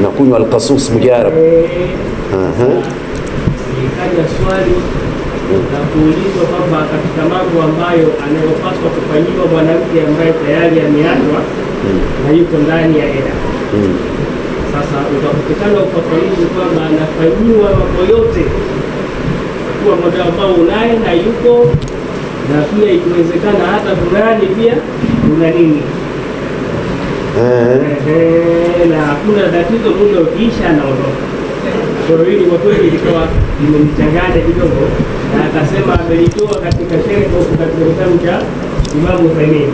na kunywa al-qasus mujarab. Ikaja swali na kuulizwa kwamba katika mambo ambayo anayopaswa kufanyiwa mwanamke ambaye tayari ameachwa na yuko ndani ya eda. Sasa utapatikana ufafanuzi kwamba anafanyiwa mambo yote kwa muda ambao unaye na yuko, na pia ikiwezekana hata fulani pia una nini. Na hakuna tatizo, muda ukiisha anaondoka. Kwa hili kwa kweli ilikuwa imemchanganya kidogo, na akasema amelitoa katika sherehe katika kitabu cha Imam Uthaymeen.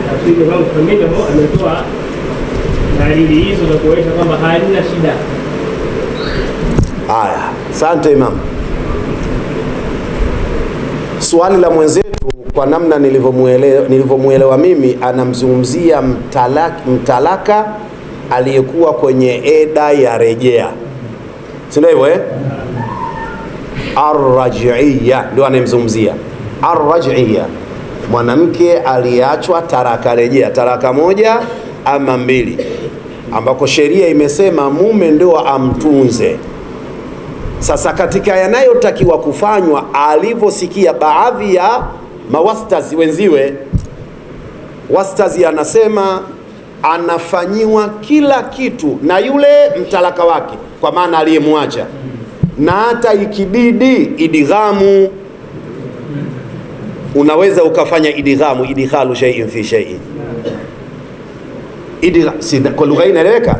Tafsiri Imam Uthaymeen ametoa dalili hizo za kuonyesha kwamba halina shida. Haya, asante Imam. Swali la mwenzetu kwa namna nilivyomuelewa mimi, anamzungumzia mtalaka aliyekuwa kwenye eda ya rejea, si ndio hivyo Ar-raj'iyya ndio anemzungumzia. Ar-raj'iyya, mwanamke aliachwa taraka rejea, taraka moja ama mbili, ambako sheria imesema mume ndio amtunze. Sasa katika yanayotakiwa kufanywa, alivyosikia baadhi ya mawastazi wenziwe, wastazi anasema anafanyiwa kila kitu na yule mtalaka wake, kwa maana aliyemwacha, na hata ikibidi idghamu, unaweza ukafanya idghamu, idkhalu shay'in fi shay'in. Kwa lugha hii inaeleweka?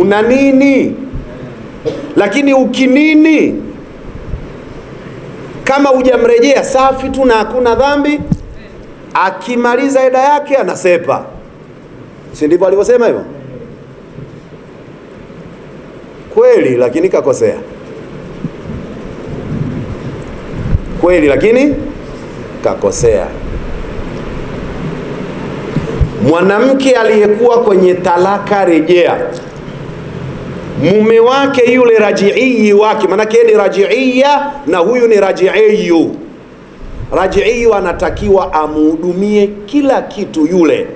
Una nini? Lakini ukinini kama hujamrejea safi tu na hakuna dhambi, akimaliza eda yake anasepa. Si ndivyo alivyosema hivyo? Kweli, lakini kakosea. Kweli, lakini kakosea. Mwanamke aliyekuwa kwenye talaka rejea, mume wake yule raji'i wake, manake ni raji'iyya na huyu ni raji'iyu. Raji'iyu anatakiwa amhudumie kila kitu yule,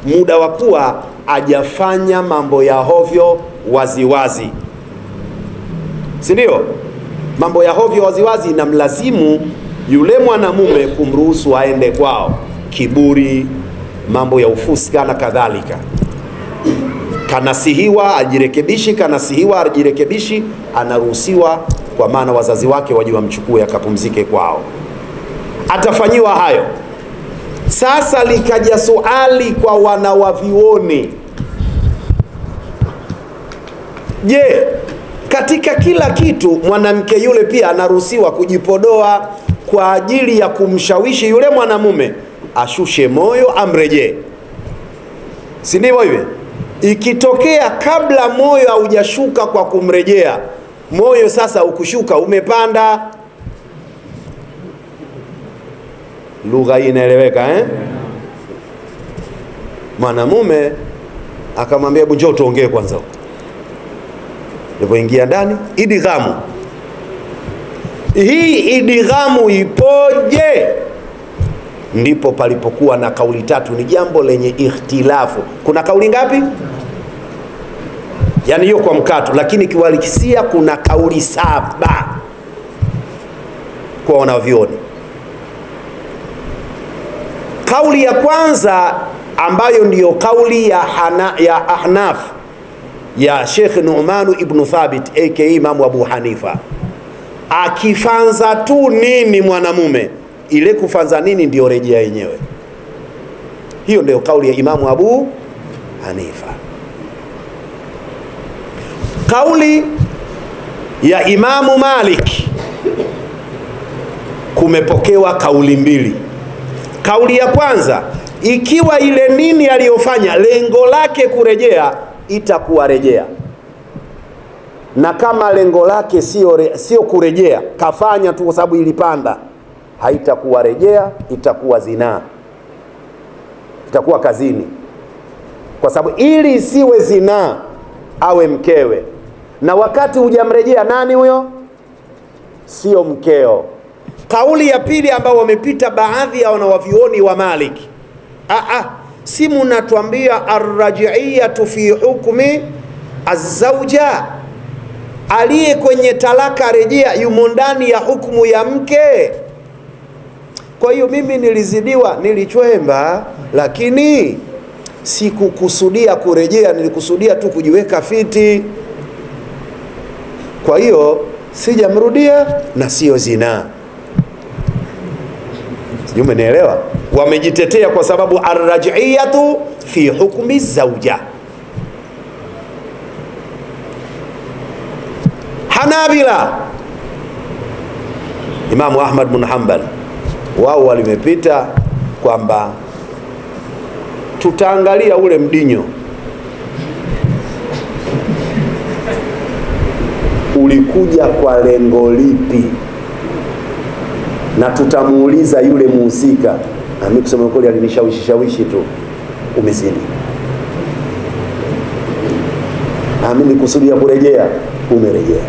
muda wa kuwa ajafanya mambo ya hovyo waziwazi, si ndio? Mambo ya hovyo waziwazi inamlazimu yule mwanamume kumruhusu aende kwao, kiburi, mambo ya ufuska na kadhalika. Kanasihiwa ajirekebishi, kanasihiwa ajirekebishi, anaruhusiwa, kwa maana wazazi wake waje wamchukue akapumzike kwao, atafanyiwa hayo. Sasa likaja swali kwa wanawavioni, je, katika kila kitu mwanamke yule pia anaruhusiwa kujipodoa kwa ajili ya kumshawishi yule mwanamume ashushe moyo amrejee, si ndivyo hivyo? Ikitokea kabla moyo haujashuka kwa kumrejea, moyo sasa ukushuka umepanda, lugha hii inaeleweka Mwanamume akamwambia hebu njoo tuongee kwanza. Alipoingia ndani, idghamu. Hii idghamu ipoje? Ndipo palipokuwa na kauli tatu. Ni jambo lenye ikhtilafu. Kuna kauli ngapi? Yani hiyo kwa mkato, lakini kiwalisia kuna kauli 7 kwa wanavyoni. Kauli ya kwanza ambayo ndiyo kauli ya Ahnaf ya Sheikh Nu'man ibn Thabit aka Imam Abu Hanifa, akifanza tu nini mwanamume, ile kufanza nini ndio rejea yenyewe. Hiyo ndio kauli ya Imam Abu Hanifa. Kauli ya Imamu Malik kumepokewa kauli mbili. Kauli ya kwanza, ikiwa ile nini aliyofanya lengo lake kurejea, itakuwa rejea, na kama lengo lake sio kurejea, kafanya tu kwa sababu ilipanda, haitakuwa rejea, itakuwa zinaa, itakuwa kazini, kwa sababu ili isiwe zinaa awe mkewe, na wakati hujamrejea nani huyo? Sio mkeo. Kauli ya pili ambao wamepita baadhi ya wanawavioni wa Malik, si mnatuambia arrajiiyatu fi hukmi azauja, aliye kwenye talaka rejea yumo ndani ya hukumu ya mke. Kwa hiyo mimi nilizidiwa, nilichwemba, lakini sikukusudia kurejea, nilikusudia tu kujiweka fiti. Kwa hiyo sijamrudia na sio zina. Sijui umenielewa? Wamejitetea kwa sababu arrajiiyatu fi hukmi zauja. Hanabila, Imamu Ahmad bin Hanbal, wao walimepita kwamba tutaangalia ule mdinyo ulikuja kwa lengo lipi, na tutamuuliza yule muhusika. Mimi kusema kweli alinishawishi tu, umezini. Mimi nikusudia kurejea, umerejea.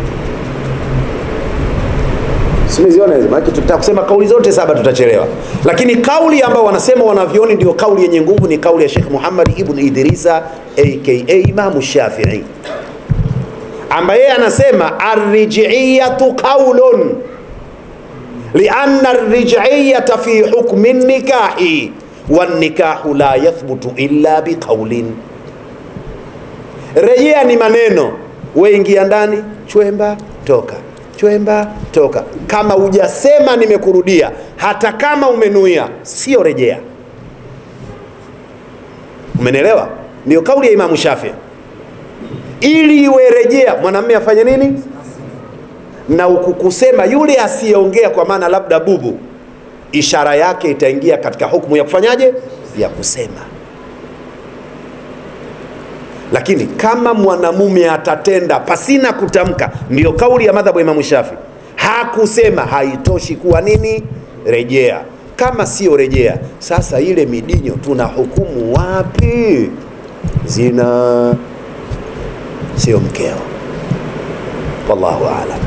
Simeziona hizo, maana tutakusema kauli zote 7 tutachelewa. Lakini kauli ambayo wanasema wanavioni ndio kauli yenye nguvu ni kauli ya Sheikh Muhammad ibn Idrisa aka Imam Shafi'i, ambaye anasema ar-rij'iyatu qawlun lianna ar-rij'iyata fi hukmi an-nikahi wan-nikahu la yathbutu illa biqawlin. Rejea ni maneno, wewe ingia ndani, chwemba, toka, chwemba, toka. Kama hujasema nimekurudia, hata kama umenuia, sio rejea. Umenielewa? Ndio kauli ya Imam Shafi'i. Ili iwe rejea, mwanamume afanye nini? Na ukukusema yule asiyeongea, kwa maana labda bubu, ishara yake itaingia katika hukumu ya kufanyaje? Ya kusema. Lakini kama mwanamume atatenda pasina kutamka, ndio kauli ya madhhabu ya Imam Shafi'i, hakusema, haitoshi kuwa nini? Rejea. Kama sio rejea, sasa ile midinyo tuna hukumu wapi? Zina, sio mkeo. Wallahu a'lam.